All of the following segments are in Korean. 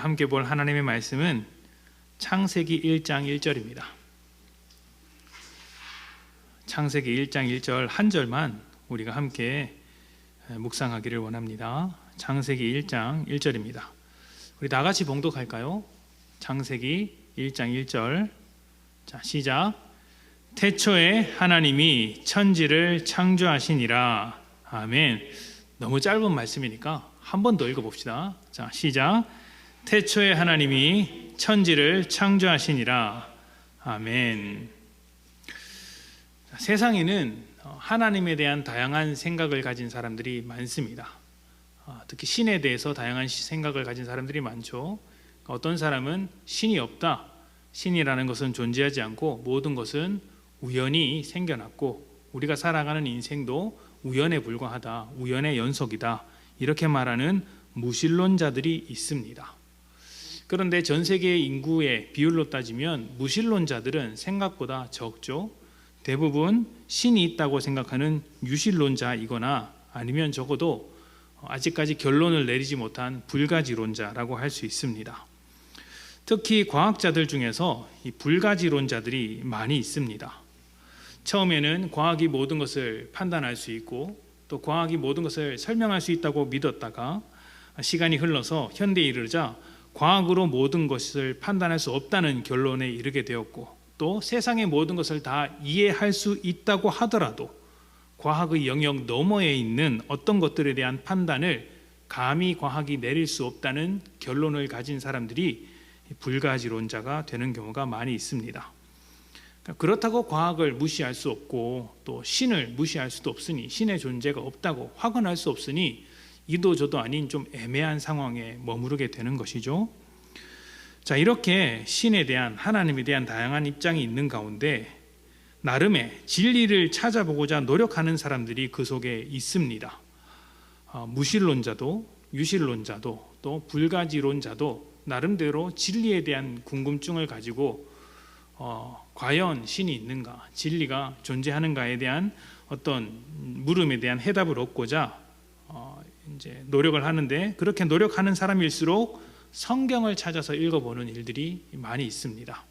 함께 볼 하나님의 말씀은 창세기 1장 1절입니다. 창세기 1장 1절 한 절만 우리가 함께 묵상하기를 원합니다. 창세기 1장 1절입니다. 우리 다 같이 봉독할까요? 창세기 1장 1절. 자, 시작. 태초에 하나님이 천지를 창조하시니라. 아멘. 너무 짧은 말씀이니까 한 번 더 읽어봅시다. 자, 시작. 태초에 하나님이 천지를 창조하시니라. 아멘. 자, 세상에는 하나님에 대한 다양한 생각을 가진 사람들이 많습니다. 특히 신에 대해서 다양한 생각을 가진 사람들이 많죠. 어떤 사람은 신이 없다. 신이라는 것은 존재하지 않고 모든 것은 우연히 생겨났고 우리가 살아가는 인생도 우연에 불과하다. 우연의 연속이다. 이렇게 말하는 무신론자들이 있습니다. 그런데 전 세계의 인구의 비율로 따지면 무신론자들은 생각보다 적죠. 대부분 신이 있다고 생각하는 유신론자이거나 아니면 적어도 아직까지 결론을 내리지 못한 불가지론자라고 할 수 있습니다. 특히 과학자들 중에서 이 불가지론자들이 많이 있습니다. 처음에는 과학이 모든 것을 판단할 수 있고 또 과학이 모든 것을 설명할 수 있다고 믿었다가 시간이 흘러서 현대에 이르자 과학으로 모든 것을 판단할 수 없다는 결론에 이르게 되었고 또 세상의 모든 것을 다 이해할 수 있다고 하더라도 과학의 영역 너머에 있는 어떤 것들에 대한 판단을 감히 과학이 내릴 수 없다는 결론을 가진 사람들이 불가지론자가 되는 경우가 많이 있습니다. 그렇다고 과학을 무시할 수 없고 또 신을 무시할 수도 없으니 신의 존재가 없다고 확언할 수 없으니 이도 저도 아닌 좀 애매한 상황에 머무르게 되는 것이죠. 자, 이렇게 신에 대한 하나님에 대한 다양한 입장이 있는 가운데 나름의 진리를 찾아보고자 노력하는 사람들이 그 속에 있습니다. 무신론자도 유신론자도 또 불가지론자도 나름대로 진리에 대한 궁금증을 가지고 과연 신이 있는가, 진리가 존재하는가에 대한 어떤 물음에 대한 해답을 얻고자 이제 노력을 하는데 그렇게 노력하는 사람일수록 성경을 찾아서 읽어보는 일들이 많이 있습니다.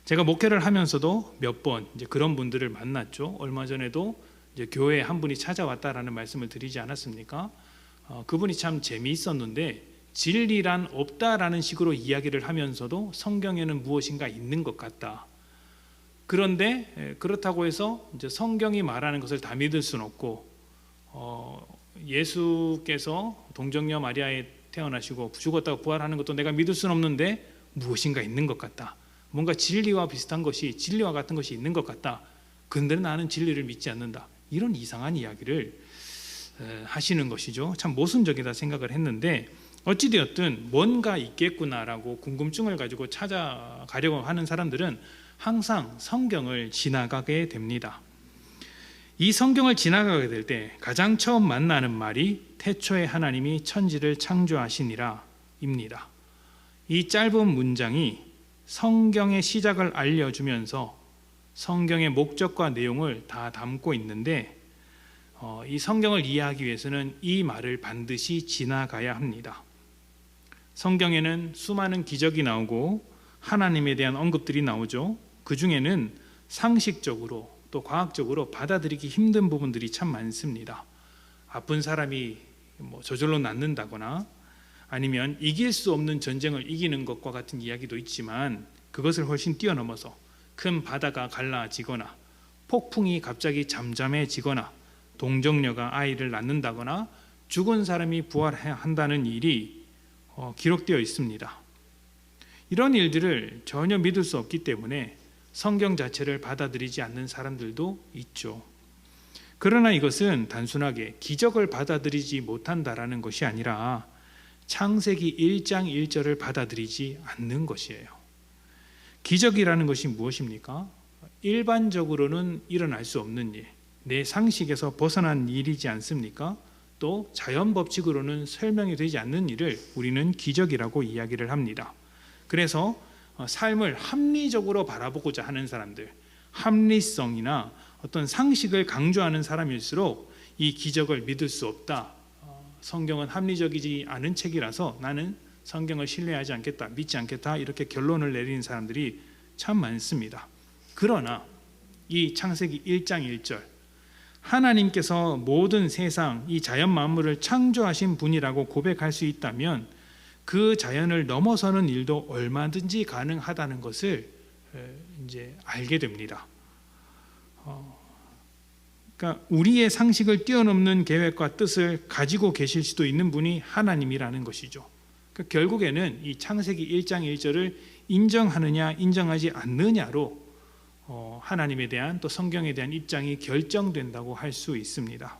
제가 목회를 하면서도 몇 번 이제 그런 분들을 만났죠. 얼마 전에도 이제 교회에 한 분이 찾아왔다라는 말씀을 드리지 않았습니까? 그분이 참 재미있었는데 진리란 없다라는 식으로 이야기를 하면서도 성경에는 무엇인가 있는 것 같다. 그런데 그렇다고 해서 이제 성경이 말하는 것을 다 믿을 수는 없고 예수께서 동정녀 마리아에 태어나시고 죽었다가 부활하는 것도 내가 믿을 수는 없는데 무엇인가 있는 것 같다. 뭔가 진리와 비슷한 것이 진리와 같은 것이 있는 것 같다. 근데 나는 진리를 믿지 않는다. 이런 이상한 이야기를 하시는 것이죠. 참 모순적이다 생각을 했는데 어찌되었든 뭔가 있겠구나라고 궁금증을 가지고 찾아가려고 하는 사람들은 항상 성경을 지나가게 됩니다. 이 성경을 지나가게 될 때 가장 처음 만나는 말이 태초에 하나님이 천지를 창조하시니라 입니다. 이 짧은 문장이 성경의 시작을 알려주면서 성경의 목적과 내용을 다 담고 있는데 이 성경을 이해하기 위해서는 이 말을 반드시 지나가야 합니다. 성경에는 수많은 기적이 나오고 하나님에 대한 언급들이 나오죠. 그 중에는 상식적으로 또 과학적으로 받아들이기 힘든 부분들이 참 많습니다. 아픈 사람이 저절로 낫는다거나 아니면 이길 수 없는 전쟁을 이기는 것과 같은 이야기도 있지만 그것을 훨씬 뛰어넘어서 큰 바다가 갈라지거나 폭풍이 갑자기 잠잠해지거나 동정녀가 아이를 낳는다거나 죽은 사람이 부활한다는 일이 기록되어 있습니다. 이런 일들을 전혀 믿을 수 없기 때문에 성경 자체를 받아들이지 않는 사람들도 있죠. 그러나 이것은 단순하게 기적을 받아들이지 못한다라는 것이 아니라 창세기 1장 1절을 받아들이지 않는 것이에요. 기적이라는 것이 무엇입니까? 일반적으로는 일어날 수 없는 일, 내 상식에서 벗어난 일이지 않습니까? 또 자연 법칙으로는 설명이 되지 않는 일을 우리는 기적이라고 이야기를 합니다. 그래서 삶을 합리적으로 바라보고자 하는 사람들, 합리성이나 어떤 상식을 강조하는 사람일수록 이 기적을 믿을 수 없다. 성경은 합리적이지 않은 책이라서 나는 성경을 신뢰하지 않겠다, 믿지 않겠다 이렇게 결론을 내리는 사람들이 참 많습니다. 그러나 이 창세기 1장 1절 하나님께서 모든 세상 이 자연 만물을 창조하신 분이라고 고백할 수 있다면 그 자연을 넘어서는 일도 얼마든지 가능하다는 것을 이제 알게 됩니다. 그러니까 우리의 상식을 뛰어넘는 계획과 뜻을 가지고 계실 수도 있는 분이 하나님이라는 것이죠. 그러니까 결국에는 이 창세기 1장 1절을 인정하느냐 인정하지 않느냐로 하나님에 대한 또 성경에 대한 입장이 결정된다고 할 수 있습니다.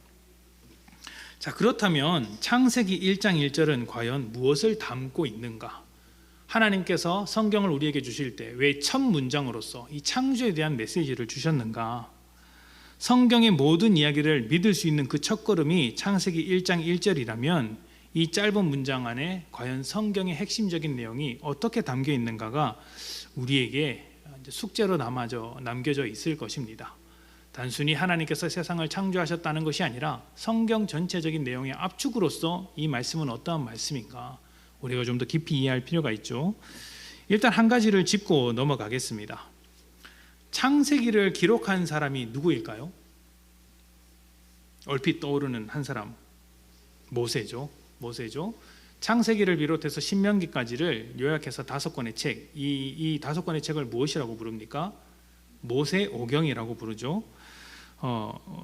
자, 그렇다면 창세기 1장 1절은 과연 무엇을 담고 있는가? 하나님께서 성경을 우리에게 주실 때 왜 첫 문장으로서 이 창조에 대한 메시지를 주셨는가? 성경의 모든 이야기를 믿을 수 있는 그 첫걸음이 창세기 1장 1절이라면 이 짧은 문장 안에 과연 성경의 핵심적인 내용이 어떻게 담겨 있는가가 우리에게 숙제로 남겨져 있을 것입니다. 단순히 하나님께서 세상을 창조하셨다는 것이 아니라 성경 전체적인 내용의 압축으로서 이 말씀은 어떠한 말씀인가 우리가 좀 더 깊이 이해할 필요가 있죠. 일단 한 가지를 짚고 넘어가겠습니다. 창세기를 기록한 사람이 누구일까요? 얼핏 떠오르는 한 사람, 모세죠. 창세기를 비롯해서 신명기까지를 요약해서 5권의 책, 이 5권의 책을 무엇이라고 부릅니까? 모세오경이라고 부르죠.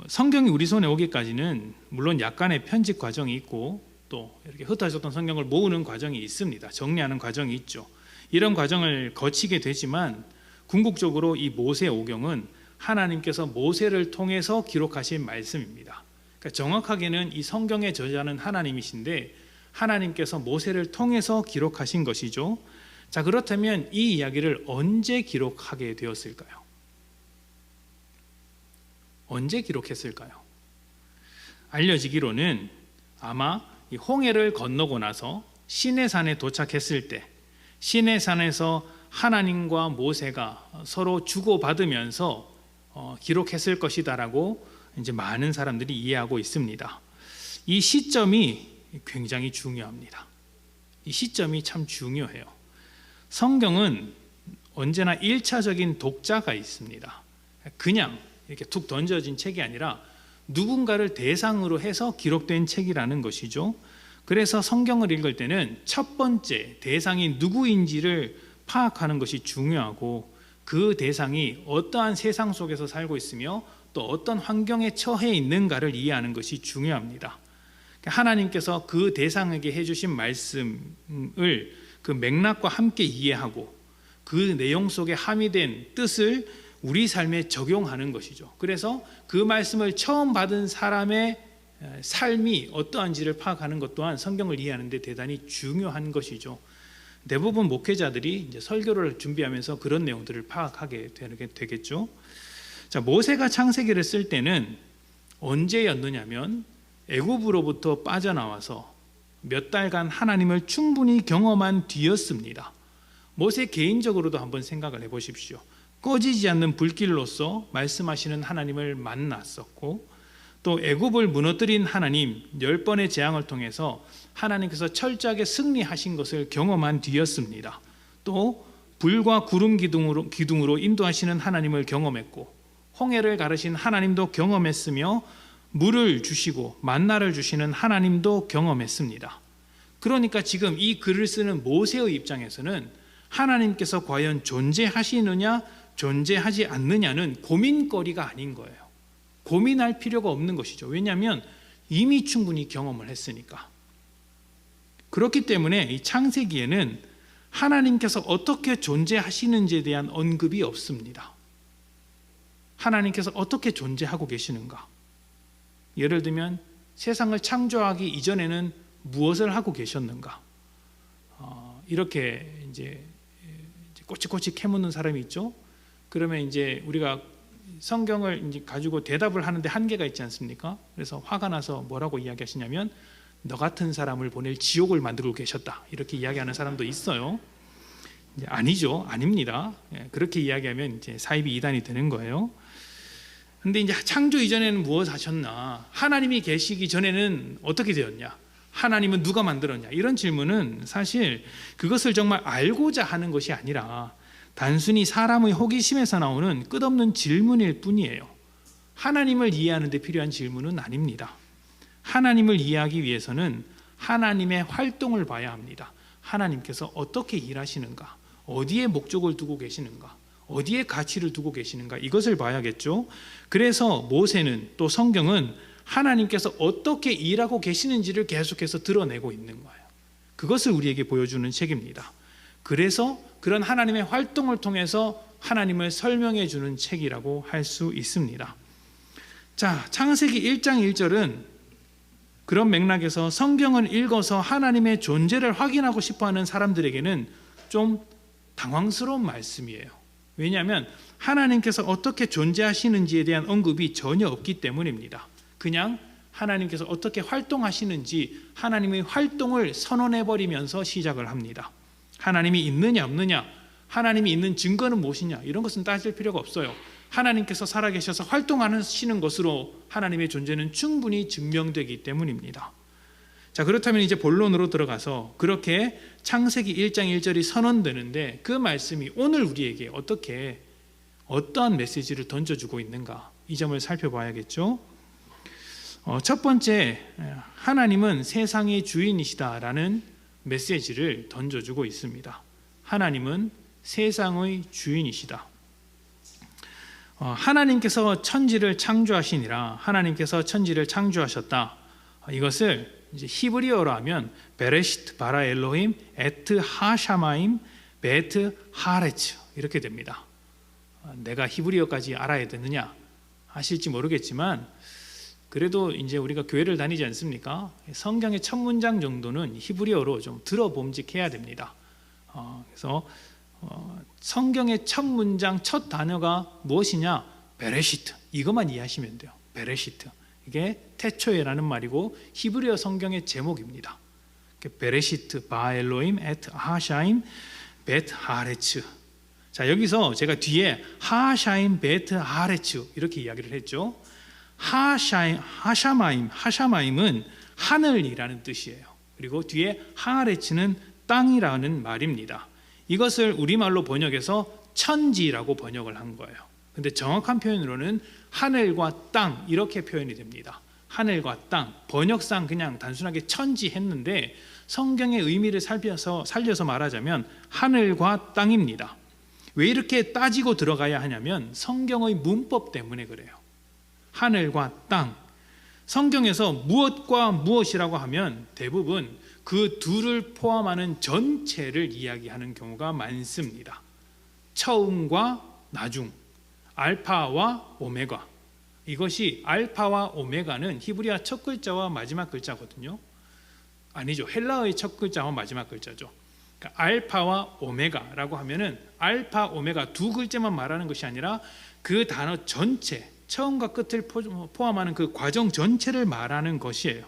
성경이 우리 손에 오기까지는 물론 약간의 편집 과정이 있고 또 이렇게 흩어졌던 성경을 모으는 과정이 있습니다. 정리하는 과정이 있죠. 이런 과정을 거치게 되지만 궁극적으로 이 모세오경은 하나님께서 모세를 통해서 기록하신 말씀입니다. 그러니까 정확하게는 이 성경의 저자는 하나님이신데 하나님께서 모세를 통해서 기록하신 것이죠. 자, 그렇다면 이 이야기를 언제 기록하게 되었을까요? 언제 기록했을까요? 알려지기로는 아마 이 홍해를 건너고 나서 시내산에 도착했을 때 시내산에서 하나님과 모세가 서로 주고받으면서 기록했을 것이다라고 이제 많은 사람들이 이해하고 있습니다. 이 시점이 굉장히 중요합니다. 이 시점이 참 중요해요. 성경은 언제나 1차적인 독자가 있습니다. 그냥 이렇게 툭 던져진 책이 아니라 누군가를 대상으로 해서 기록된 책이라는 것이죠. 그래서 성경을 읽을 때는 첫 번째 대상이 누구인지를 파악하는 것이 중요하고 그 대상이 어떠한 세상 속에서 살고 있으며 또 어떤 환경에 처해 있는가를 이해하는 것이 중요합니다. 하나님께서 그 대상에게 해주신 말씀을 그 맥락과 함께 이해하고 그 내용 속에 함의된 뜻을 우리 삶에 적용하는 것이죠. 그래서 그 말씀을 처음 받은 사람의 삶이 어떠한지를 파악하는 것 또한 성경을 이해하는 데 대단히 중요한 것이죠. 대부분 목회자들이 이제 설교를 준비하면서 그런 내용들을 파악하게 되겠죠. 자, 모세가 창세기를 쓸 때는 언제였느냐면 애굽으로부터 빠져나와서 몇 달간 하나님을 충분히 경험한 뒤였습니다. 모세 개인적으로도 한번 생각을 해보십시오. 꺼지지 않는 불길로서 말씀하시는 하나님을 만났었고 또 애굽을 무너뜨린 하나님 10번의 재앙을 통해서 하나님께서 철저하게 승리하신 것을 경험한 뒤였습니다. 또 불과 구름 기둥으로 인도하시는 하나님을 경험했고 홍해를 가르신 하나님도 경험했으며 물을 주시고 만나를 주시는 하나님도 경험했습니다. 그러니까 지금 이 글을 쓰는 모세의 입장에서는 하나님께서 과연 존재하시느냐 존재하지 않느냐는 고민거리가 아닌 거예요. 고민할 필요가 없는 것이죠. 왜냐하면 이미 충분히 경험을 했으니까. 그렇기 때문에 이 창세기에는 하나님께서 어떻게 존재하시는지에 대한 언급이 없습니다. 하나님께서 어떻게 존재하고 계시는가? 예를 들면 세상을 창조하기 이전에는 무엇을 하고 계셨는가? 이렇게 이제 꼬치꼬치 캐묻는 사람이 있죠. 그러면 이제 우리가 성경을 이제 가지고 대답을 하는데 한계가 있지 않습니까? 그래서 화가 나서 뭐라고 이야기하시냐면 너 같은 사람을 보낼 지옥을 만들고 계셨다 이렇게 이야기하는 사람도 있어요. 이제 아니죠, 아닙니다. 그렇게 이야기하면 이제 사이비 이단이 되는 거예요. 근데 이제 창조 이전에는 무엇 하셨나? 하나님이 계시기 전에는 어떻게 되었냐? 하나님은 누가 만들었냐? 이런 질문은 사실 그것을 정말 알고자 하는 것이 아니라 단순히 사람의 호기심에서 나오는 끝없는 질문일 뿐이에요. 하나님을 이해하는 데 필요한 질문은 아닙니다. 하나님을 이해하기 위해서는 하나님의 활동을 봐야 합니다. 하나님께서 어떻게 일하시는가? 어디에 목적을 두고 계시는가? 어디에 가치를 두고 계시는가? 이것을 봐야겠죠. 그래서 모세는 또 성경은 하나님께서 어떻게 일하고 계시는지를 계속해서 드러내고 있는 거예요. 그것을 우리에게 보여주는 책입니다. 그래서 그런 하나님의 활동을 통해서 하나님을 설명해 주는 책이라고 할 수 있습니다. 자, 창세기 1장 1절은 그런 맥락에서 성경을 읽어서 하나님의 존재를 확인하고 싶어하는 사람들에게는 좀 당황스러운 말씀이에요. 왜냐하면 하나님께서 어떻게 존재하시는지에 대한 언급이 전혀 없기 때문입니다. 그냥 하나님께서 어떻게 활동하시는지 하나님의 활동을 선언해버리면서 시작을 합니다. 하나님이 있느냐 없느냐, 하나님이 있는 증거는 무엇이냐, 이런 것은 따질 필요가 없어요. 하나님께서 살아계셔서 활동하시는 것으로 하나님의 존재는 충분히 증명되기 때문입니다. 자, 그렇다면 이제 본론으로 들어가서 그렇게 창세기 1장 1절이 선언되는데 그 말씀이 오늘 우리에게 어떠한 메시지를 던져주고 있는가, 이 점을 살펴봐야겠죠. 첫 번째, 하나님은 세상의 주인이시다라는 메시지를 던져주고 있습니다. 하나님은 세상의 주인이시다. 하나님께서 천지를 창조하시니라, 하나님께서 천지를 창조하셨다. 이것을 이제 히브리어로 하면 베레시트 바라 엘로힘 에트 하샤마임 베트 하레츠 이렇게 됩니다. 내가 히브리어까지 알아야 되느냐 하실지 모르겠지만 그래도 이제 우리가 교회를 다니지 않습니까? 성경의 첫 문장 정도는 히브리어로 좀 들어봄직해야 됩니다. 그래서 성경의 첫 문장, 첫 단어가 무엇이냐? 베레시트. 이것만 이해하시면 돼요. 베레시트. 이게 태초에라는 말이고 히브리어 성경의 제목입니다. 베레시트 바 엘로임 에트 하샤임 베트 하레츠. 자, 여기서 제가 뒤에 하샤임 베트 하레츠 이렇게 이야기를 했죠. 하샤마임은 하늘이라는 뜻이에요. 그리고 뒤에 하레츠는 땅이라는 말입니다. 이것을 우리말로 번역해서 천지라고 번역을 한 거예요. 근데 정확한 표현으로는 하늘과 땅 이렇게 표현이 됩니다. 하늘과 땅, 번역상 그냥 단순하게 천지 했는데 성경의 의미를 살려서 말하자면 하늘과 땅입니다. 왜 이렇게 따지고 들어가야 하냐면 성경의 문법 때문에 그래요. 하늘과 땅. 성경에서 무엇과 무엇이라고 하면 대부분 그 둘을 포함하는 전체를 이야기하는 경우가 많습니다. 처음과 나중, 알파와 오메가. 이것이 알파와 오메가는 히브리어 첫 글자와 마지막 글자거든요. 아니죠. 헬라어의 첫 글자와 마지막 글자죠. 그러니까 알파와 오메가라고 하면은 알파, 오메가 두 글자만 말하는 것이 아니라 그 단어 전체, 처음과 끝을 포함하는 그 과정 전체를 말하는 것이에요.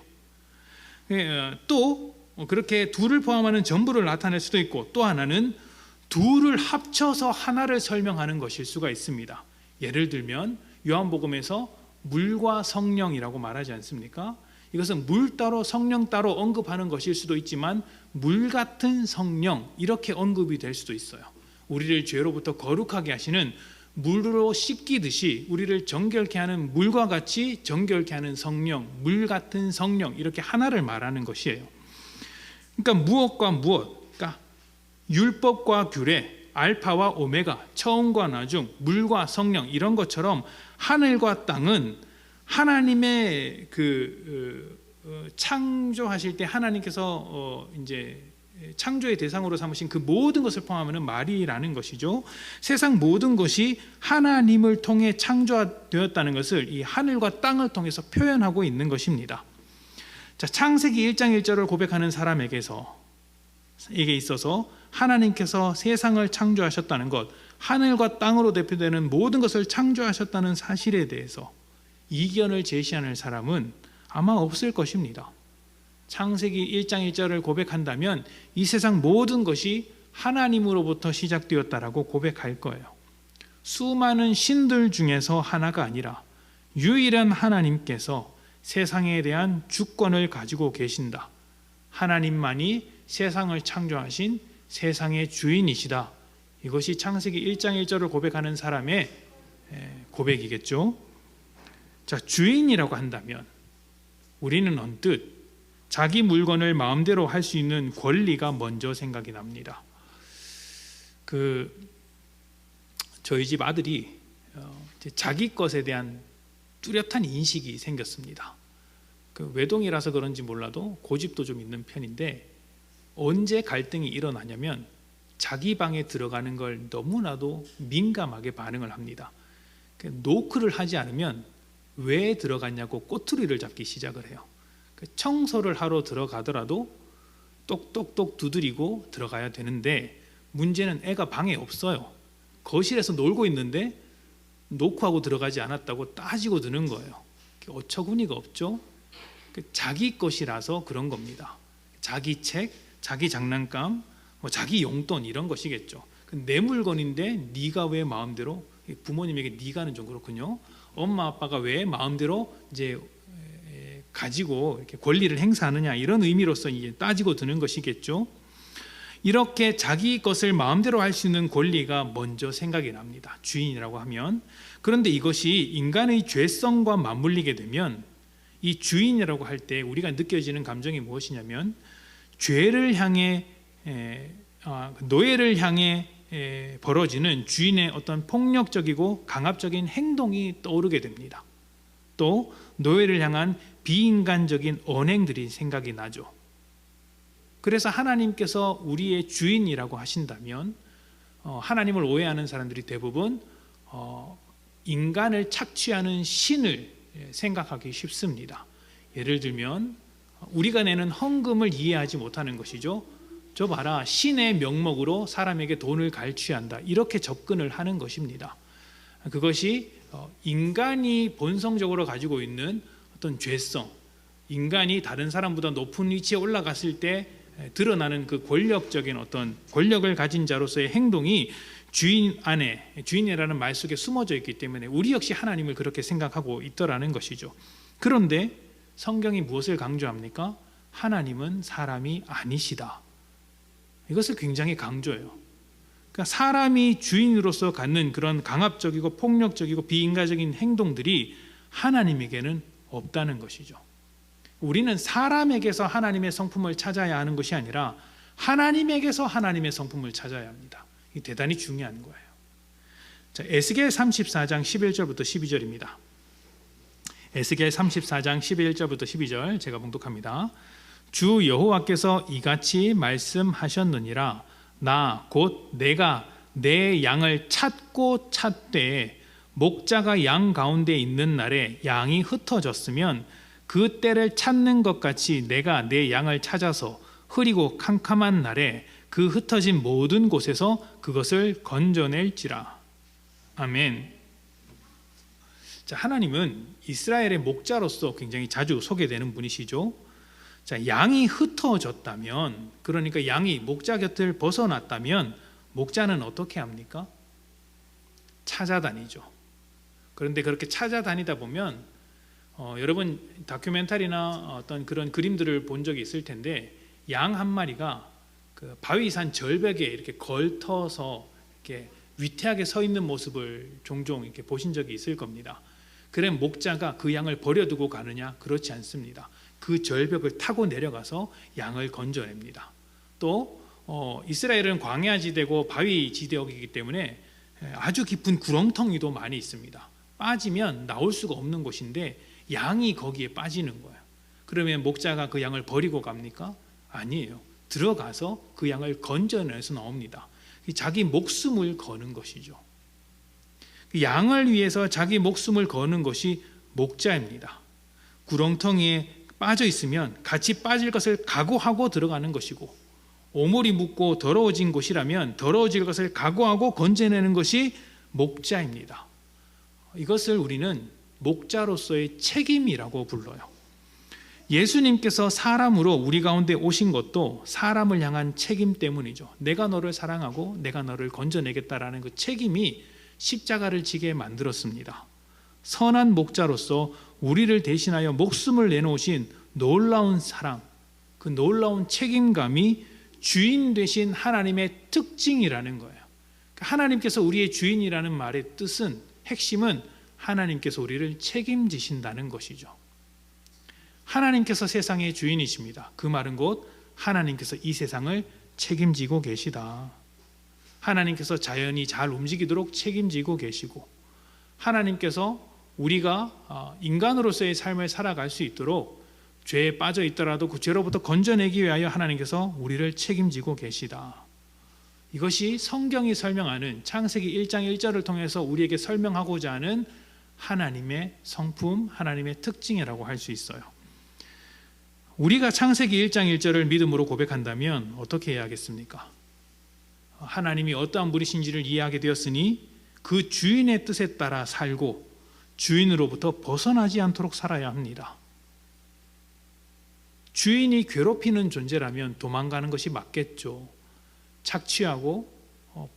또 그렇게 둘을 포함하는 전부를 나타낼 수도 있고, 또 하나는 둘을 합쳐서 하나를 설명하는 것일 수가 있습니다. 예를 들면 요한복음에서 물과 성령이라고 말하지 않습니까? 이것은 물 따로 성령 따로 언급하는 것일 수도 있지만 물 같은 성령 이렇게 언급이 될 수도 있어요. 우리를 죄로부터 거룩하게 하시는 물로 씻기듯이 우리를 정결케 하는 물과 같이 정결케 하는 성령, 물 같은 성령 이렇게 하나를 말하는 것이에요. 그러니까 무엇과 무엇, 그러니까 율법과 규례, 알파와 오메가, 처음과 나중, 물과 성령 이런 것처럼 하늘과 땅은 하나님의 창조하실 때 하나님께서 이제 창조의 대상으로 삼으신 그 모든 것을 포함하는 말이라는 것이죠. 세상 모든 것이 하나님을 통해 창조되었다는 것을 이 하늘과 땅을 통해서 표현하고 있는 것입니다. 자, 창세기 1장 1절을 고백하는 사람에게 있어서 하나님께서 세상을 창조하셨다는 것, 하늘과 땅으로 대표되는 모든 것을 창조하셨다는 사실에 대해서 이견을 제시하는 사람은 아마 없을 것입니다. 창세기 1장 1절을 고백한다면 이 세상 모든 것이 하나님으로부터 시작되었다라고 고백할 거예요. 수많은 신들 중에서 하나가 아니라 유일한 하나님께서 세상에 대한 주권을 가지고 계신다. 하나님만이 세상을 창조하신 세상의 주인이시다. 이것이 창세기 1장 1절을 고백하는 사람의 고백이겠죠. 자, 주인이라고 한다면 우리는 언뜻 자기 물건을 마음대로 할 수 있는 권리가 먼저 생각이 납니다. 저희 집 아들이 자기 것에 대한 뚜렷한 인식이 생겼습니다. 외동이라서 그런지 몰라도 고집도 좀 있는 편인데 언제 갈등이 일어나냐면 자기 방에 들어가는 걸 너무나도 민감하게 반응을 합니다. 노크를 하지 않으면 왜 들어갔냐고 꼬투리를 잡기 시작을 해요. 청소를 하러 들어가더라도 똑똑똑 두드리고 들어가야 되는데 문제는 애가 방에 없어요. 거실에서 놀고 있는데 노크하고 들어가지 않았다고 따지고 드는 거예요. 어처구니가 없죠. 자기 것이라서 그런 겁니다. 자기 책, 자기 장난감, 자기 용돈 이런 것이겠죠. 내 물건인데 네가 왜 마음대로, 부모님에게 네가는 좀 그렇군요. 엄마 아빠가 왜 마음대로 이제 가지고 이렇게 권리를 행사하느냐, 이런 의미로서 이제 따지고 드는 것이겠죠. 이렇게 자기 것을 마음대로 할 수 있는 권리가 먼저 생각이 납니다. 주인이라고 하면. 그런데 이것이 인간의 죄성과 맞물리게 되면 이 주인이라고 할 때 우리가 느껴지는 감정이 무엇이냐면 죄를 향해 노예를 향해 벌어지는 주인의 어떤 폭력적이고 강압적인 행동이 떠오르게 됩니다. 또 노예를 향한 비인간적인 언행들이 생각이 나죠. 그래서 하나님께서 우리의 주인이라고 하신다면 하나님을 오해하는 사람들이 대부분 인간을 착취하는 신을 생각하기 쉽습니다. 예를 들면 우리가 내는 헌금을 이해하지 못하는 것이죠. 저 봐라, 신의 명목으로 사람에게 돈을 갈취한다, 이렇게 접근을 하는 것입니다. 그것이 인간이 본성적으로 가지고 있는 어떤 죄성, 인간이 다른 사람보다 높은 위치에 올라갔을 때 드러나는 그 권력적인 어떤 권력을 가진 자로서의 행동이 주인 안에, 주인이라는 말 속에 숨어져 있기 때문에 우리 역시 하나님을 그렇게 생각하고 있더라는 것이죠. 그런데 성경이 무엇을 강조합니까? 하나님은 사람이 아니시다. 이것을 굉장히 강조해요. 그러니까 사람이 주인으로서 갖는 그런 강압적이고 폭력적이고 비인간적인 행동들이 하나님에게는 없다는 것이죠. 우리는 사람에게서 하나님의 성품을 찾아야 하는 것이 아니라 하나님에게서 하나님의 성품을 찾아야 합니다. 이게 대단히 중요한 거예요. 자, 에스겔 34장 11절부터 12절입니다. 에스겔 34장 11절부터 12절 제가 봉독합니다. 주 여호와께서 이같이 말씀하셨느니라. 나 곧 내가 내 양을 찾고 찾되 목자가 양 가운데 있는 날에 양이 흩어졌으면 그 때를 찾는 것 같이 내가 내 양을 찾아서 흐리고 캄캄한 날에 그 흩어진 모든 곳에서 그것을 건져낼지라. 아멘. 자, 하나님은 이스라엘의 목자로서 굉장히 자주 소개되는 분이시죠. 자, 양이 흩어졌다면, 그러니까 양이 목자 곁을 벗어났다면 목자는 어떻게 합니까? 찾아다니죠. 그런데 그렇게 찾아다니다 보면 여러분 다큐멘터리나 어떤 그런 그림들을 본 적이 있을 텐데 양 한 마리가 그 바위산 절벽에 이렇게 걸터서 이렇게 위태하게 서 있는 모습을 종종 이렇게 보신 적이 있을 겁니다. 그래 목자가 그 양을 버려두고 가느냐? 그렇지 않습니다. 그 절벽을 타고 내려가서 양을 건져냅니다. 또 이스라엘은 광야 지대고 바위 지대이기 때문에 아주 깊은 구렁텅이도 많이 있습니다. 빠지면 나올 수가 없는 곳인데 양이 거기에 빠지는 거예요. 그러면 목자가 그 양을 버리고 갑니까? 아니에요. 들어가서 그 양을 건져내서 나옵니다. 자기 목숨을 거는 것이죠. 양을 위해서 자기 목숨을 거는 것이 목자입니다. 구렁텅이에 빠져 있으면 같이 빠질 것을 각오하고 들어가는 것이고, 오물이 묻고 더러워진 곳이라면 더러워질 것을 각오하고 건져내는 것이 목자입니다. 이것을 우리는 목자로서의 책임이라고 불러요. 예수님께서 사람으로 우리 가운데 오신 것도 사람을 향한 책임 때문이죠. 내가 너를 사랑하고 내가 너를 건져내겠다라는 그 책임이 십자가를 지게 만들었습니다. 선한 목자로서 우리를 대신하여 목숨을 내놓으신 놀라운 사랑, 그 놀라운 책임감이 주인 되신 하나님의 특징이라는 거예요. 하나님께서 우리의 주인이라는 말의 뜻은, 핵심은 하나님께서 우리를 책임지신다는 것이죠. 하나님께서 세상의 주인이십니다. 그 말은 곧 하나님께서 이 세상을 책임지고 계시다. 하나님께서 자연이 잘 움직이도록 책임지고 계시고, 하나님께서 우리가 인간으로서의 삶을 살아갈 수 있도록 죄에 빠져 있더라도 그 죄로부터 건져내기 위하여 하나님께서 우리를 책임지고 계시다. 이것이 성경이 설명하는 창세기 1장 1절을 통해서 우리에게 설명하고자 하는 하나님의 성품, 하나님의 특징이라고 할 수 있어요. 우리가 창세기 1장 1절을 믿음으로 고백한다면 어떻게 해야 하겠습니까? 하나님이 어떠한 분이신지를 이해하게 되었으니 그 주인의 뜻에 따라 살고 주인으로부터 벗어나지 않도록 살아야 합니다. 주인이 괴롭히는 존재라면 도망가는 것이 맞겠죠. 착취하고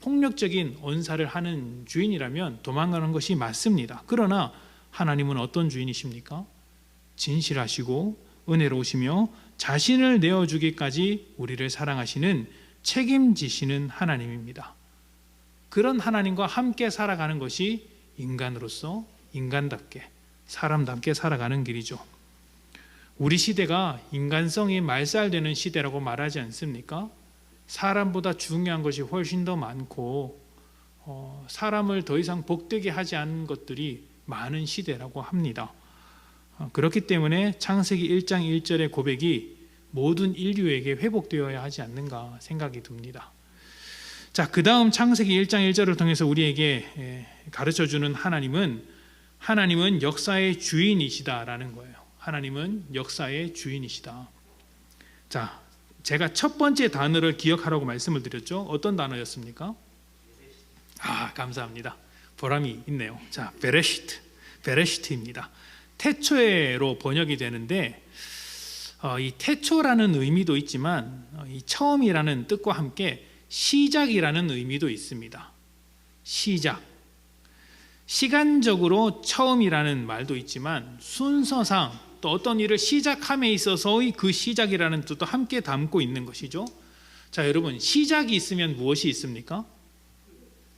폭력적인 언사를 하는 주인이라면 도망가는 것이 맞습니다. 그러나 하나님은 어떤 주인이십니까? 진실하시고 은혜로우시며 자신을 내어주기까지 우리를 사랑하시는, 책임지시는 하나님입니다. 그런 하나님과 함께 살아가는 것이 인간으로서 인간답게, 사람답게 살아가는 길이죠. 우리 시대가 인간성이 말살되는 시대라고 말하지 않습니까? 사람보다 중요한 것이 훨씬 더 많고 사람을 더 이상 복되게 하지 않는 것들이 많은 시대라고 합니다. 그렇기 때문에 창세기 1장 1절의 고백이 모든 인류에게 회복되어야 하지 않는가 생각이 듭니다. 자, 그 다음 창세기 1장 1절을 통해서 우리에게 가르쳐주는 하나님은 역사의 주인이시다라는 거예요. 하나님은 역사의 주인이시다. 자, 제가 첫 번째 단어를 기억하라고 말씀을 드렸죠. 어떤 단어였습니까? 감사합니다. 보람이 있네요. 자, 베레시트입니다. 태초에로 번역이 되는데 이 태초라는 의미도 있지만 이 처음이라는 뜻과 함께 시작이라는 의미도 있습니다. 시작. 시간적으로 처음이라는 말도 있지만 순서상 또 어떤 일을 시작함에 있어서의 그 시작이라는 뜻도 함께 담고 있는 것이죠. 자, 여러분, 시작이 있으면 무엇이 있습니까?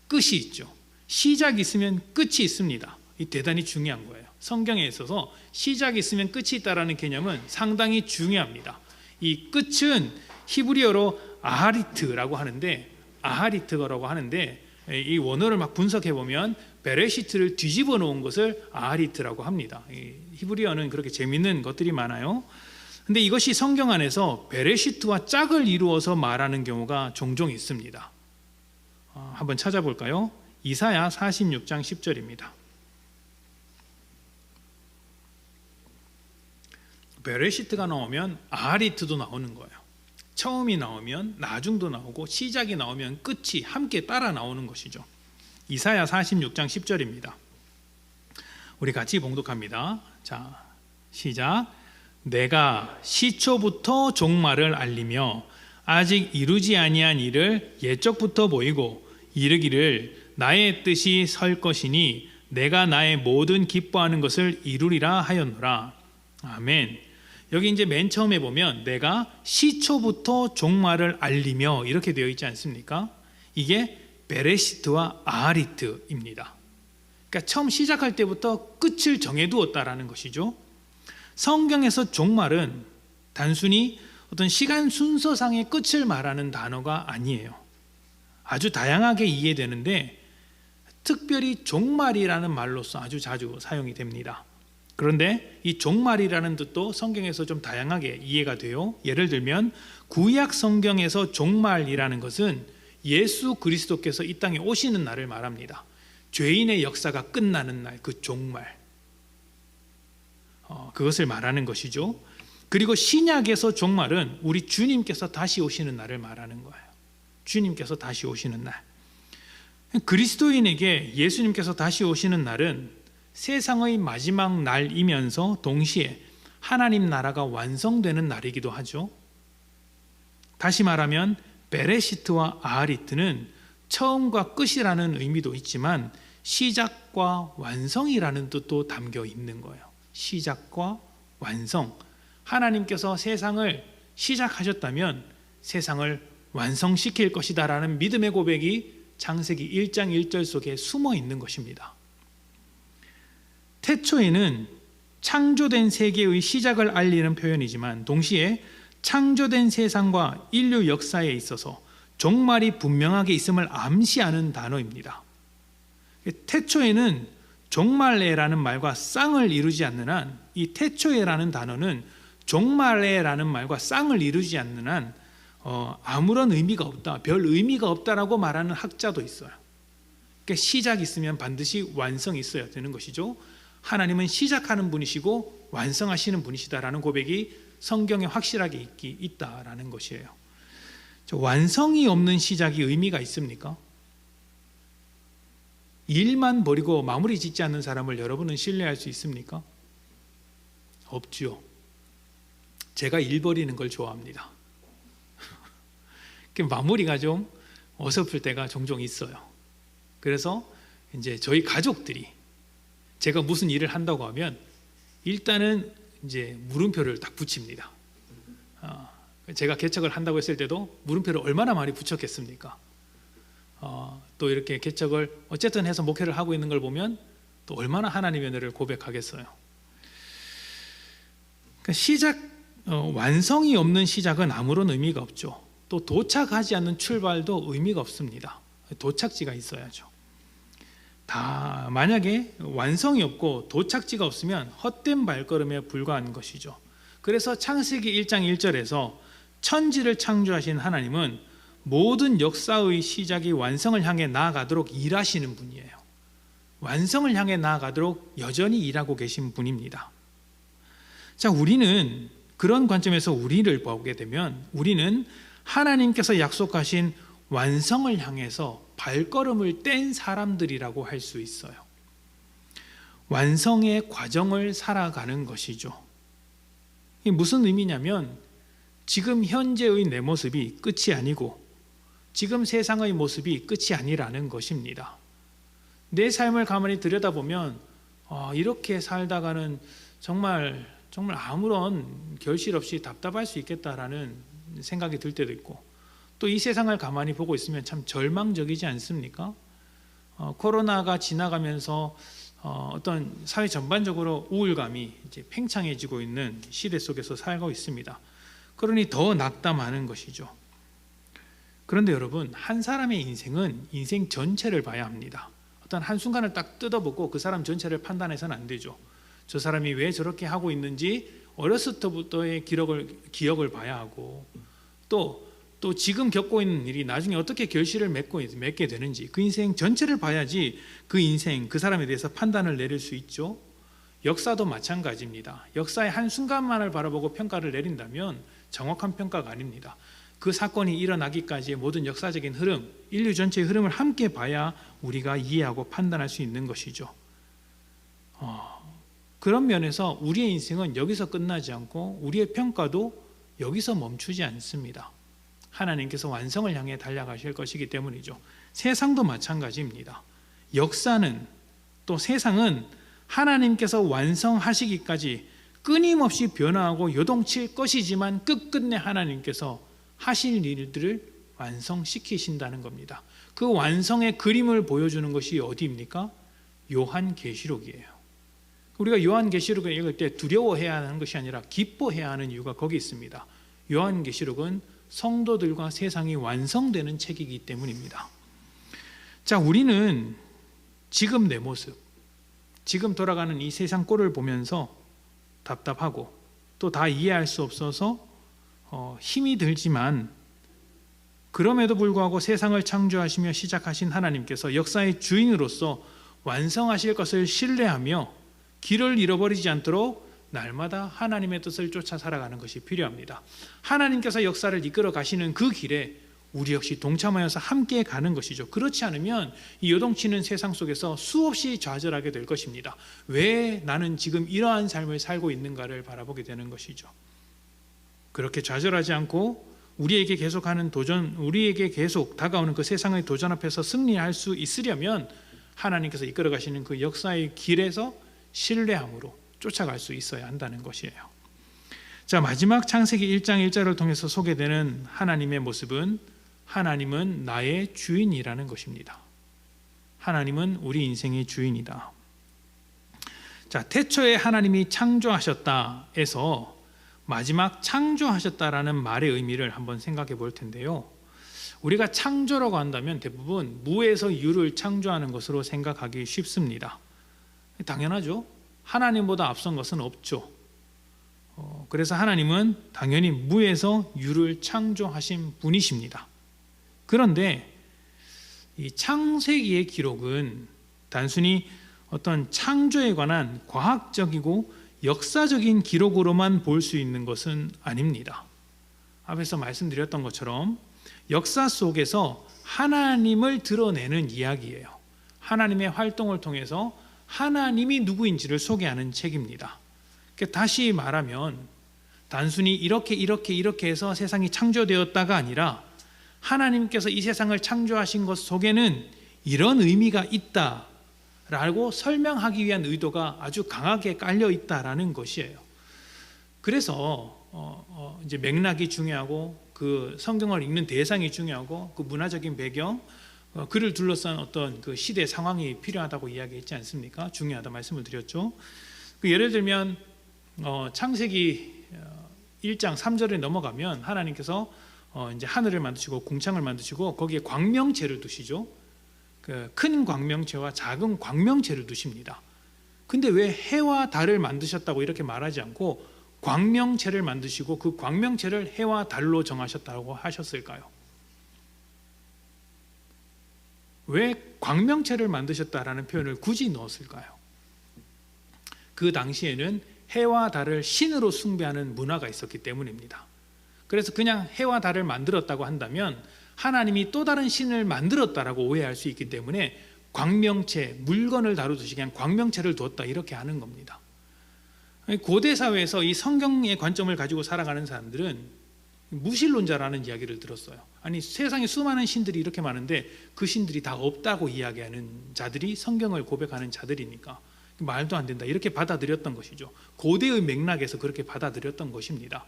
끝이 있죠. 시작이 있으면 끝이 있습니다. 이 대단히 중요한 거예요. 성경에 있어서 시작이 있으면 끝이 있다라는 개념은 상당히 중요합니다. 이 끝은 히브리어로 아하리트라고 하는데, 이 원어를 막 분석해 보면 베레시트를 뒤집어 놓은 것을 아하리트라고 합니다. 히브리어는 그렇게 재밌는 것들이 많아요. 근데 이것이 성경 안에서 베레시트와 짝을 이루어서 말하는 경우가 종종 있습니다. 한번 찾아볼까요? 이사야 46장 10절입니다. 베레시트가 나오면 아하리트도 나오는 거예요. 처음이 나오면 나중도 나오고 시작이 나오면 끝이 함께 따라 나오는 것이죠. 이사야 46장 10절입니다. 우리 같이 봉독합니다. 자, 시작. 내가 시초부터 종말을 알리며 아직 이루지 아니한 일을 옛적부터 보이고 이르기를 나의 뜻이 설 것이니 내가 나의 모든 기뻐하는 것을 이루리라 하였노라. 아멘. 여기 이제 맨 처음에 보면 내가 시초부터 종말을 알리며 이렇게 되어 있지 않습니까? 이게 베레시트와 아하리트입니다. 그러니까 처음 시작할 때부터 끝을 정해두었다라는 것이죠. 성경에서 종말은 단순히 어떤 시간 순서상의 끝을 말하는 단어가 아니에요. 아주 다양하게 이해되는데 특별히 종말이라는 말로서 아주 자주 사용이 됩니다. 그런데 이 종말이라는 뜻도 성경에서 좀 다양하게 이해가 돼요. 예를 들면 구약 성경에서 종말이라는 것은 예수 그리스도께서 이 땅에 오시는 날을 말합니다. 죄인의 역사가 끝나는 날, 그 종말, 그것을 말하는 것이죠. 그리고 신약에서 종말은 우리 주님께서 다시 오시는 날을 말하는 거예요. 주님께서 다시 오시는 날. 그리스도인에게 예수님께서 다시 오시는 날은 세상의 마지막 날이면서 동시에 하나님 나라가 완성되는 날이기도 하죠. 다시 말하면 베레시트와 아하리트는 처음과 끝이라는 의미도 있지만 시작과 완성이라는 뜻도 담겨 있는 거예요. 시작과 완성. 하나님께서 세상을 시작하셨다면 세상을 완성시킬 것이다 라는 믿음의 고백이 창세기 1장 1절 속에 숨어 있는 것입니다. 태초에는 창조된 세계의 시작을 알리는 표현이지만 동시에 창조된 세상과 인류 역사에 있어서 종말이 분명하게 있음을 암시하는 단어입니다. 태초에는 종말에라는 말과 쌍을 이루지 않는 한, 이 태초에라는 단어는 종말에라는 말과 쌍을 이루지 않는 한 아무런 의미가 없다, 별 의미가 없다라고 말하는 학자도 있어요. 그러니까 시작이 있으면 반드시 완성이 있어야 되는 것이죠. 하나님은 시작하는 분이시고 완성하시는 분이시다라는 고백이 성경에 확실하게 있다라는 것이에요. 완성이 없는 시작이 의미가 있습니까? 일만 버리고 마무리 짓지 않는 사람을 여러분은 신뢰할 수 있습니까? 없죠. 제가 일 버리는 걸 좋아합니다. 마무리가 좀 어설플 때가 종종 있어요. 그래서 이제 저희 가족들이 제가 무슨 일을 한다고 하면 일단은 이제 물음표를 딱 붙입니다. 제가 개척을 한다고 했을 때도 물음표를 얼마나 많이 붙였겠습니까? 또 이렇게 개척을 어쨌든 해서 목회를 하고 있는 걸 보면 또 얼마나 하나님의 은혜를 고백하겠어요. 그러니까 완성이 없는 시작은 아무런 의미가 없죠. 또 도착하지 않는 출발도 의미가 없습니다. 도착지가 있어야죠. 만약에 완성이 없고 도착지가 없으면 헛된 발걸음에 불과한 것이죠. 그래서 창세기 1장 1절에서 천지를 창조하신 하나님은 모든 역사의 시작이 완성을 향해 나아가도록 일하시는 분이에요. 완성을 향해 나아가도록 여전히 일하고 계신 분입니다. 자, 우리는 그런 관점에서 우리를 보게 되면 우리는 하나님께서 약속하신 완성을 향해서 발걸음을 뗀 사람들이라고 할 수 있어요. 완성의 과정을 살아가는 것이죠. 이게 무슨 의미냐면 지금 현재의 내 모습이 끝이 아니고 지금 세상의 모습이 끝이 아니라는 것입니다. 내 삶을 가만히 들여다보면 이렇게 살다가는 정말 아무런 결실 없이 답답할 수 있겠다라는 생각이 들 때도 있고, 또 이 세상을 가만히 보고 있으면 참 절망적이지 않습니까? 코로나가 지나가면서 어떤 사회 전반적으로 우울감이 이제 팽창해지고 있는 시대 속에서 살고 있습니다. 그러니 더 낙담하는 것이죠. 그런데 여러분, 한 사람의 인생은 인생 전체를 봐야 합니다. 어떤 한순간을 딱 뜯어보고 그 사람 전체를 판단해서는 안 되죠. 저 사람이 왜 저렇게 하고 있는지 어렸을 때부터의 기억을 봐야 하고, 또 지금 겪고 있는 일이 나중에 어떻게 결실을 맺게 되는지 그 인생 전체를 봐야지 그 인생, 그 사람에 대해서 판단을 내릴 수 있죠. 역사도 마찬가지입니다. 역사의 한순간만을 바라보고 평가를 내린다면 정확한 평가가 아닙니다. 그 사건이 일어나기까지의 모든 역사적인 흐름, 인류 전체의 흐름을 함께 봐야 우리가 이해하고 판단할 수 있는 것이죠. 그런 면에서 우리의 인생은 여기서 끝나지 않고 우리의 평가도 여기서 멈추지 않습니다. 하나님께서 완성을 향해 달려가실 것이기 때문이죠. 세상도 마찬가지입니다. 역사는, 또 세상은 하나님께서 완성하시기까지 끊임없이 변화하고 요동칠 것이지만 끝끝내 하나님께서 하실 일들을 완성시키신다는 겁니다. 그 완성의 그림을 보여주는 것이 어디입니까? 요한계시록이에요. 우리가 요한계시록을 읽을 때 두려워해야 하는 것이 아니라 기뻐해야 하는 이유가 거기 있습니다. 요한계시록은 성도들과 세상이 완성되는 책이기 때문입니다. 자, 우리는 지금 내 모습, 지금 돌아가는 이 세상 꼴을 보면서 답답하고 또 다 이해할 수 없어서 힘이 들지만, 그럼에도 불구하고 세상을 창조하시며 시작하신 하나님께서 역사의 주인으로서 완성하실 것을 신뢰하며 길을 잃어버리지 않도록 날마다 하나님의 뜻을 쫓아 살아가는 것이 필요합니다. 하나님께서 역사를 이끌어 가시는 그 길에 우리 역시 동참하여서 함께 가는 것이죠. 그렇지 않으면 이 요동치는 세상 속에서 수없이 좌절하게 될 것입니다. 왜 나는 지금 이러한 삶을 살고 있는가를 바라보게 되는 것이죠. 그렇게 좌절하지 않고 우리에게 계속하는 도전, 우리에게 계속 다가오는 그 세상의 도전 앞에서 승리할 수 있으려면 하나님께서 이끌어 가시는 그 역사의 길에서 신뢰함으로 쫓아갈 수 있어야 한다는 것이에요. 자, 마지막 창세기 1장 1절을 통해서 소개되는 하나님의 모습은 하나님은 나의 주인이라는 것입니다. 하나님은 우리 인생의 주인이다. 자, 태초에 하나님이 창조하셨다에서 마지막 창조하셨다라는 말의 의미를 한번 생각해 볼 텐데요. 우리가 창조라고 한다면 대부분 무에서 유를 창조하는 것으로 생각하기 쉽습니다. 당연하죠. 하나님보다 앞선 것은 없죠. 그래서 하나님은 당연히 무에서 유를 창조하신 분이십니다. 그런데 이 창세기의 기록은 단순히 어떤 창조에 관한 과학적이고 역사적인 기록으로만 볼 수 있는 것은 아닙니다. 앞에서 말씀드렸던 것처럼 역사 속에서 하나님을 드러내는 이야기예요. 하나님의 활동을 통해서 하나님이 누구인지를 소개하는 책입니다. 다시 말하면 단순히 이렇게 해서 세상이 창조되었다가 아니라 하나님께서 이 세상을 창조하신 것 속에는 이런 의미가 있다라고 설명하기 위한 의도가 아주 강하게 깔려 있다라는 것이에요. 그래서 이제 맥락이 중요하고 그 성경을 읽는 대상이 중요하고 그 문화적인 배경, 그를 둘러싼 어떤 그 시대 상황이 필요하다고 이야기했지 않습니까? 중요하다 말씀을 드렸죠. 예를 들면 창세기 1장 3절에 넘어가면 하나님께서 이제 하늘을 만드시고 궁창을 만드시고 거기에 광명체를 두시죠. 그 큰 광명체와 작은 광명체를 두십니다. 근데 왜 해와 달을 만드셨다고 이렇게 말하지 않고 광명체를 만드시고 그 광명체를 해와 달로 정하셨다고 하셨을까요? 왜 광명체를 만드셨다라는 표현을 굳이 넣었을까요? 그 당시에는 해와 달을 신으로 숭배하는 문화가 있었기 때문입니다. 그래서 그냥 해와 달을 만들었다고 한다면 하나님이 또 다른 신을 만들었다라고 오해할 수 있기 때문에 광명체, 물건을 다루듯이 그냥 광명체를 두었다 이렇게 하는 겁니다. 고대 사회에서 이 성경의 관점을 가지고 살아가는 사람들은 무신론자라는 이야기를 들었어요. 아니 세상에 수많은 신들이 이렇게 많은데 그 신들이 다 없다고 이야기하는 자들이 성경을 고백하는 자들이니까 말도 안 된다 이렇게 받아들였던 것이죠. 고대의 맥락에서 그렇게 받아들였던 것입니다.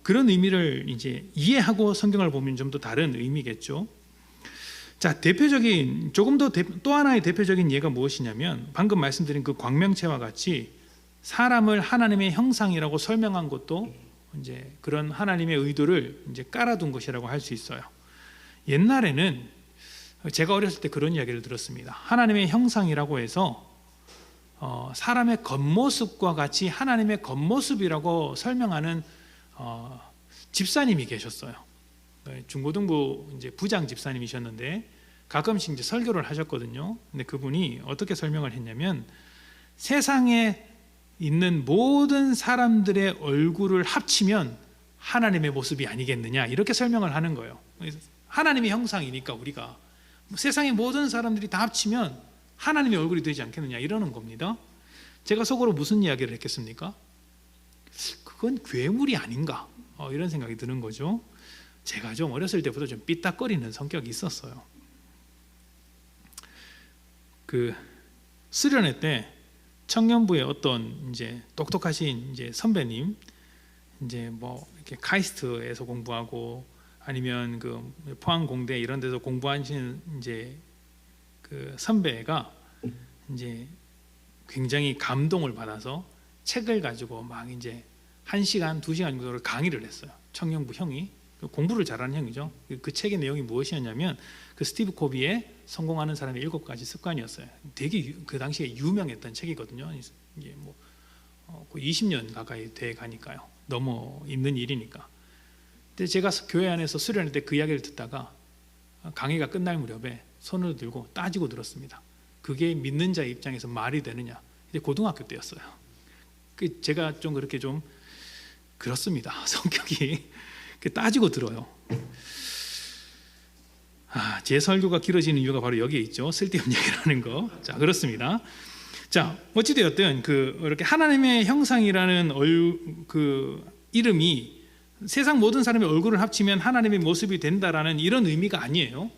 그런 의미를 이제 이해하고 성경을 보면 좀 더 다른 의미겠죠. 자, 대표적인 조금 더 또 하나의 대표적인 예가 무엇이냐면 방금 말씀드린 그 광명체와 같이 사람을 하나님의 형상이라고 설명한 것도 이제 그런 하나님의 의도를 이제 깔아둔 것이라고 할 수 있어요. 옛날에는 제가 어렸을 때 그런 이야기를 들었습니다. 하나님의 형상이라고 해서 사람의 겉모습과 같이 하나님의 겉모습이라고 설명하는 집사님이 계셨어요. 중고등부 이제 부장 집사님이셨는데 가끔씩 이제 설교를 하셨거든요. 근데 그분이 어떻게 설명을 했냐면 세상에 있는 모든 사람들의 얼굴을 합치면 하나님의 모습이 아니겠느냐 이렇게 설명을 하는 거예요. 하나님의 형상이니까 우리가 세상의 모든 사람들이 다 합치면 하나님의 얼굴이 되지 않겠느냐 이러는 겁니다. 제가 속으로 무슨 이야기를 했겠습니까? 그건 괴물이 아닌가 이런 생각이 드는 거죠. 제가 좀 어렸을 때부터 좀 삐딱거리는 성격이 있었어요. 그 수련회 때 청년부의 어떤 이제 똑똑하신 이제 선배님, 이제 뭐 이렇게 카이스트에서 공부하고 아니면 그 포항공대 이런 데서 공부하시는 이제 그 선배가 이제 굉장히 감동을 받아서 책을 가지고 막 이제 1시간, 2시간 정도를 강의를 했어요. 청년부 형이 공부를 잘하는 형이죠. 그 책의 내용이 무엇이었냐면 그 스티브 코비의 성공하는 사람의 7가지 습관이었어요. 되게 그 당시에 유명했던 책이거든요. 이게 뭐 20년 가까이 돼 가니까요. 너무 있는 일이니까. 근데 제가 교회 안에서 수련회 때 그 이야기를 듣다가 강의가 끝날 무렵에 손을 들고 따지고 들었습니다. 그게 믿는 자의 입장에서 말이 되느냐. 이제 고등학교 때였어요. 제가 좀 그렇게 좀 그렇습니다. 성격이 따지고 들어요. 제 설교가 길어지는 이유가 바로 여기에 있죠. 쓸데없는 얘기를 하는 거. 자, 그렇습니다. 자, 어찌되었든 이렇게 하나님의 형상이라는 그 이름이 세상 모든 사람의 얼굴을 합치면 하나님의 모습이 된다라는 이런 의미가 아니에요.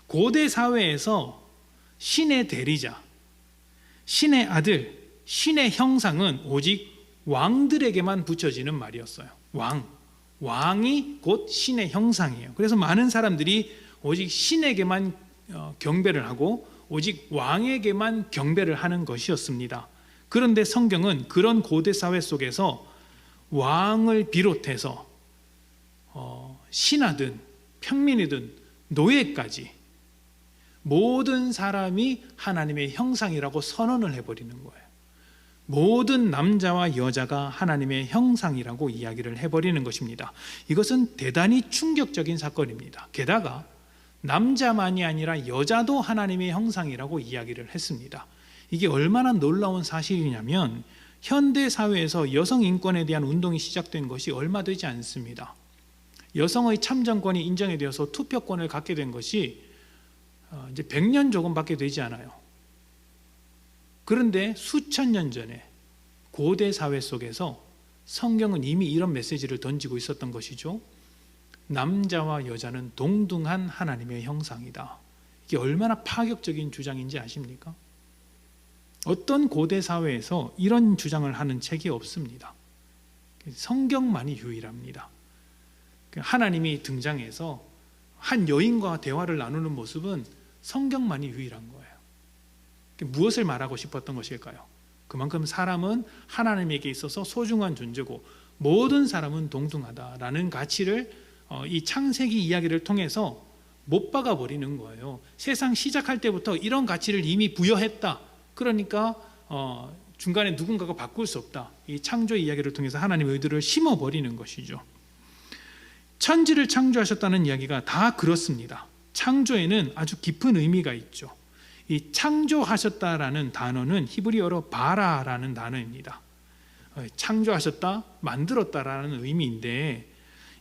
고대 사회에서 신의 대리자, 신의 아들, 신의 형상은 오직 왕들에게만 붙여지는 말이었어요. 왕이 곧 신의 형상이에요. 그래서 많은 사람들이 오직 신에게만 경배를 하고 오직 왕에게만 경배를 하는 것이었습니다. 그런데 성경은 그런 고대 사회 속에서 왕을 비롯해서 신하든 평민이든 노예까지 모든 사람이 하나님의 형상이라고 선언을 해버리는 거예요. 모든 남자와 여자가 하나님의 형상이라고 이야기를 해버리는 것입니다. 이것은 대단히 충격적인 사건입니다. 게다가 남자만이 아니라 여자도 하나님의 형상이라고 이야기를 했습니다. 이게 얼마나 놀라운 사실이냐면 현대 사회에서 여성 인권에 대한 운동이 시작된 것이 얼마 되지 않습니다. 여성의 참정권이 인정이 되어서 투표권을 갖게 된 것이 이제 100년 조금밖에 되지 않아요. 그런데 수천 년 전에 고대 사회 속에서 성경은 이미 이런 메시지를 던지고 있었던 것이죠. 남자와 여자는 동등한 하나님의 형상이다. 이게 얼마나 파격적인 주장인지 아십니까? 어떤 고대 사회에서 이런 주장을 하는 책이 없습니다. 성경만이 유일합니다. 하나님이 등장해서 한 여인과 대화를 나누는 모습은 성경만이 유일한 거예요. 무엇을 말하고 싶었던 것일까요? 그만큼 사람은 하나님에게 있어서 소중한 존재고 모든 사람은 동등하다라는 가치를 이 창세기 이야기를 통해서 못 박아 버리는 거예요. 세상 시작할 때부터 이런 가치를 이미 부여했다. 그러니까 중간에 누군가가 바꿀 수 없다. 이 창조 이야기를 통해서 하나님의 의도를 심어버리는 것이죠. 천지를 창조하셨다는 이야기가 다 그렇습니다. 창조에는 아주 깊은 의미가 있죠. 이 창조하셨다라는 단어는 히브리어로 바라라는 단어입니다. 창조하셨다, 만들었다라는 의미인데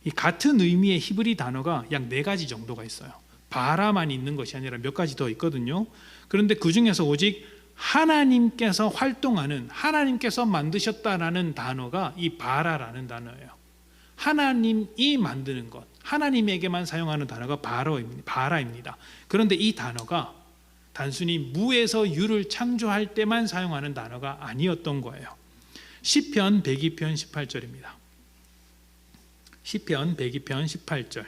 이 같은 의미의 히브리 단어가 약 4가지 정도가 있어요. 바라만 있는 것이 아니라 몇 가지 더 있거든요. 그런데 그 중에서 오직 하나님께서 활동하는, 하나님께서 만드셨다라는 단어가 이 바라라는 단어예요. 하나님이 만드는 것, 하나님에게만 사용하는 단어가 바라입니다. 그런데 이 단어가 단순히 무에서 유를 창조할 때만 사용하는 단어가 아니었던 거예요. 시편 102편 18절입니다. 시편 102편 18절.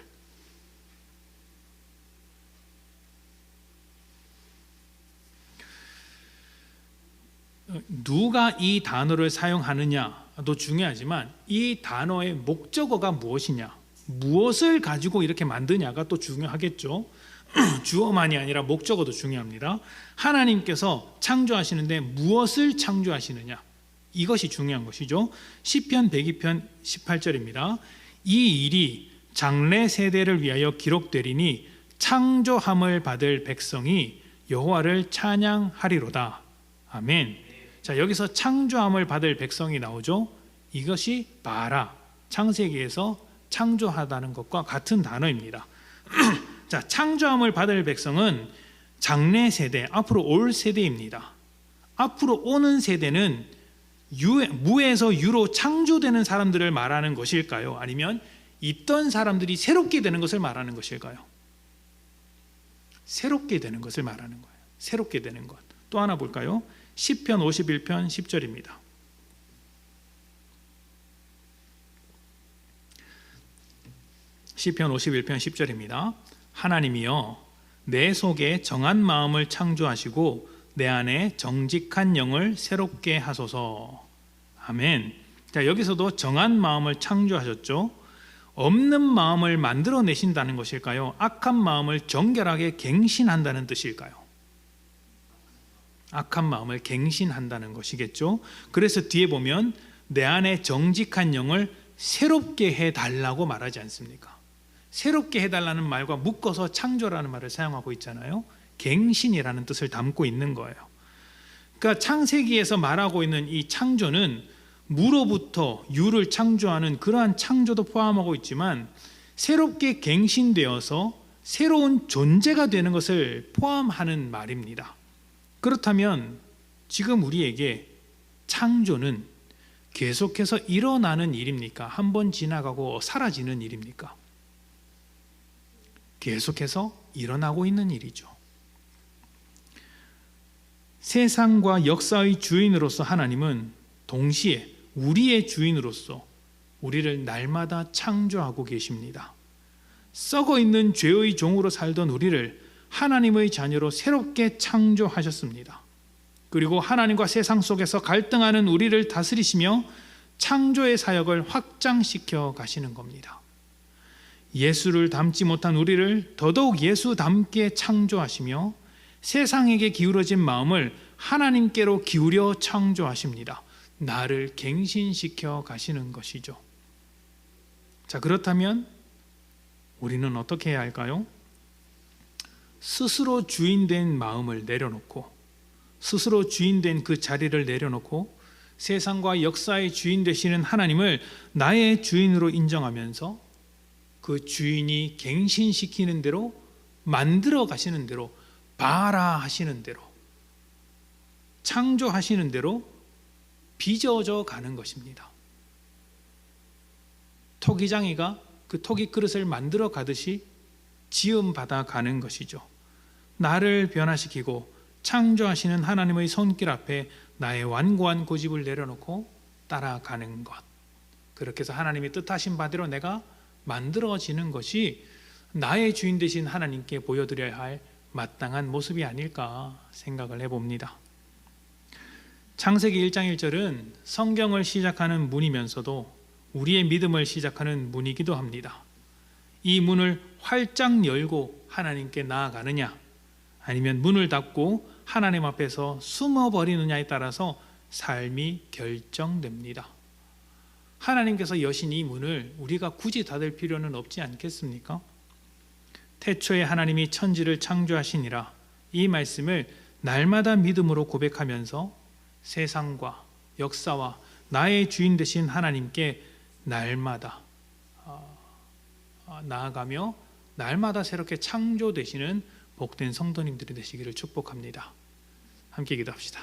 누가 이 단어를 사용하느냐도 중요하지만 이 단어의 목적어가 무엇이냐, 무엇을 가지고 이렇게 만드냐가 또 중요하겠죠. 주어만이 아니라 목적어도 중요합니다. 하나님께서 창조하시는데 무엇을 창조하시느냐, 이것이 중요한 것이죠. 시편 102편 18절입니다. 이 일이 장래 세대를 위하여 기록되리니 창조함을 받을 백성이 여호와를 찬양하리로다. 아멘. 자, 여기서 창조함을 받을 백성이 나오죠. 이것이 바라, 창세기에서 창조하다는 것과 같은 단어입니다. 자, 창조함을 받을 백성은 장래 세대, 앞으로 올 세대입니다. 앞으로 오는 세대는 무에서 유로 창조되는 사람들을 말하는 것일까요? 아니면 있던 사람들이 새롭게 되는 것을 말하는 것일까요? 새롭게 되는 것을 말하는 거예요. 새롭게 되는 것. 또 하나 볼까요? 시편 51편 10절입니다. 시편 51편 10절입니다. 하나님이여 내 속에 정한 마음을 창조하시고 내 안에 정직한 영을 새롭게 하소서. 아멘. 자, 여기서도 정한 마음을 창조하셨죠. 없는 마음을 만들어내신다는 것일까요? 악한 마음을 정결하게 갱신한다는 뜻일까요? 악한 마음을 갱신한다는 것이겠죠. 그래서 뒤에 보면 내 안에 정직한 영을 새롭게 해달라고 말하지 않습니까? 새롭게 해달라는 말과 묶어서 창조라는 말을 사용하고 있잖아요. 갱신이라는 뜻을 담고 있는 거예요. 그러니까 창세기에서 말하고 있는 이 창조는 무로부터 유를 창조하는 그러한 창조도 포함하고 있지만 새롭게 갱신되어서 새로운 존재가 되는 것을 포함하는 말입니다. 그렇다면 지금 우리에게 창조는 계속해서 일어나는 일입니까? 한 번 지나가고 사라지는 일입니까? 계속해서 일어나고 있는 일이죠. 세상과 역사의 주인으로서 하나님은 동시에 우리의 주인으로서 우리를 날마다 창조하고 계십니다. 썩어 있는 죄의 종으로 살던 우리를 하나님의 자녀로 새롭게 창조하셨습니다. 그리고 하나님과 세상 속에서 갈등하는 우리를 다스리시며 창조의 사역을 확장시켜 가시는 겁니다. 예수를 닮지 못한 우리를 더더욱 예수 닮게 창조하시며 세상에게 기울어진 마음을 하나님께로 기울여 창조하십니다. 나를 갱신시켜 가시는 것이죠. 자, 그렇다면 우리는 어떻게 해야 할까요? 스스로 주인된 마음을 내려놓고, 스스로 주인된 그 자리를 내려놓고 세상과 역사의 주인 되시는 하나님을 나의 주인으로 인정하면서 그 주인이 갱신시키는 대로, 만들어 가시는 대로, 봐라 하시는 대로, 창조하시는 대로 빚어져 가는 것입니다. 토기장이가 그 토기 그릇을 만들어 가듯이 지음받아 가는 것이죠. 나를 변화시키고 창조하시는 하나님의 손길 앞에 나의 완고한 고집을 내려놓고 따라가는 것, 그렇게 해서 하나님이 뜻하신 바대로 내가 만들어지는 것이 나의 주인 되신 하나님께 보여드려야 할 마땅한 모습이 아닐까 생각을 해봅니다. 창세기 1장 1절은 성경을 시작하는 문이면서도 우리의 믿음을 시작하는 문이기도 합니다. 이 문을 활짝 열고 하나님께 나아가느냐, 아니면 문을 닫고 하나님 앞에서 숨어버리느냐에 따라서 삶이 결정됩니다. 하나님께서 여신 이 문을 우리가 굳이 닫을 필요는 없지 않겠습니까? 태초에 하나님이 천지를 창조하시니라, 이 말씀을 날마다 믿음으로 고백하면서 세상과 역사와 나의 주인 되신 하나님께 날마다 나아가며 날마다 새롭게 창조되시는 복된 성도님들이 되시기를 축복합니다. 함께 기도합시다.